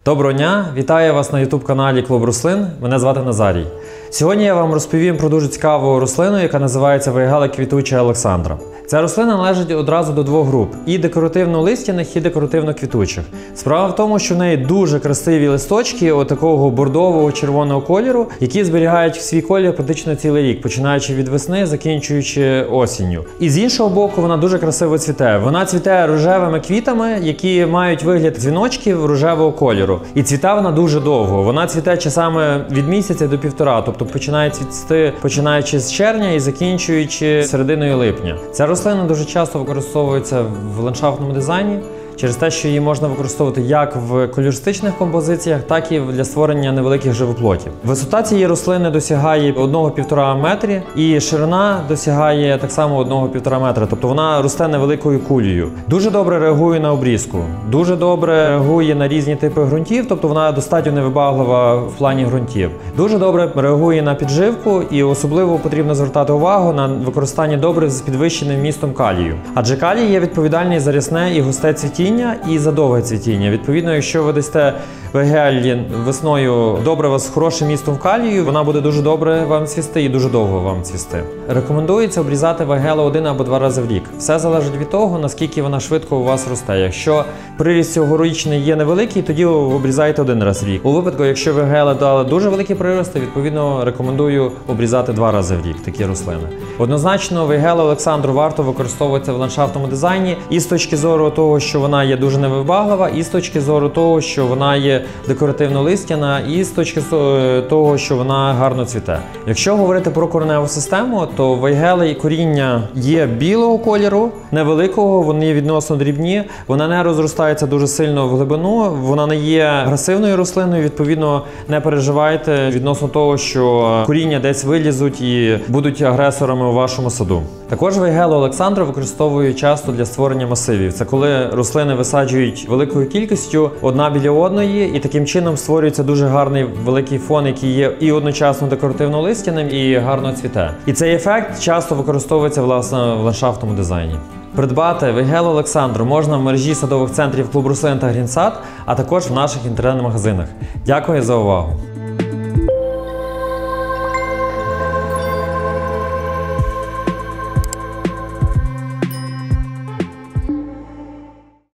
Доброго дня! Вітаю вас на YouTube-каналі Клуб Рослин. Мене звати Назарій. Сьогодні я вам розповім про дуже цікаву рослину, яка називається вейгела квітуча Олександра. Ця рослина належить одразу до двох груп – і декоративно-листяних, і декоративно-квітучих. Справа в тому, що в неї дуже красиві листочки такого бордового червоного кольору, які зберігають свій колір практично цілий рік, починаючи від весни, закінчуючи осінню. І з іншого боку, вона дуже красиво цвіте. Вона цвіте рожевими квітами, які мають вигляд дзвіночків рожевого кольору. І цвіте вона дуже довго. Вона цвіте часами від місяця до півтора, тобто починає цвісти починаючи з червня і закінчуючи серединою липня. Ця рослина дуже часто використовується в ландшафтному дизайні через те, що її можна використовувати як в кольористичних композиціях, так і для створення невеликих живоплотів. Висота цієї рослини досягає 1,5 метри і ширина досягає так само 1,5 метра, тобто вона росте невеликою кулею. Дуже добре реагує на обрізку, дуже добре реагує на різні типи ґрунтів, тобто вона достатньо невибаглива в плані ґрунтів. Дуже добре реагує на підживку і особливо потрібно звертати увагу на використання добрив з підвищеним вмістом калію. Адже калій є відповідальний за рясне і густе цвітіння і за довге цвітіння. Відповідно, якщо ви дасте вейгелі весною добрива з хорошим містом калію, вона буде дуже добре вам цвісти і дуже довго вам цвісти. Рекомендується обрізати вейгелу 1 або 2 рази в рік. Все залежить від того, наскільки вона швидко у вас росте. Якщо приріст цьогорічний є невеликий, тоді обрізайте 1 раз в рік. У випадку, якщо вейгела дала дуже великі прирости, відповідно рекомендую обрізати 2 рази в рік такі рослини. Однозначно, вейгелу Олександру варто використовувати в ландшафтному дизайні і з точки зору того, що вона є дуже невибаглива, і з точки зору того, що вона є декоративно-листяна, і з точки того, що вона гарно цвіте. Якщо говорити про кореневу систему, то вейгели і коріння є білого кольору, невеликого, вони відносно дрібні, вона не розростається дуже сильно в глибину, вона не є агресивною рослиною, відповідно не переживайте відносно того, що коріння десь вилізуть і будуть агресорами у вашому саду. Також вейгелу Олександру використовують часто для створення масивів. Це коли рослини висаджують великою кількістю одна біля одної, і таким чином створюється дуже гарний великий фон, який є і одночасно декоративно-листяним, і гарно цвіте. І цей ефект часто використовується власне в ландшафтному дизайні. Придбати вейгелу Олександру можна в мережі садових центрів Клуб Рослин та Грінсад, а також в наших інтернет-магазинах. Дякую за увагу!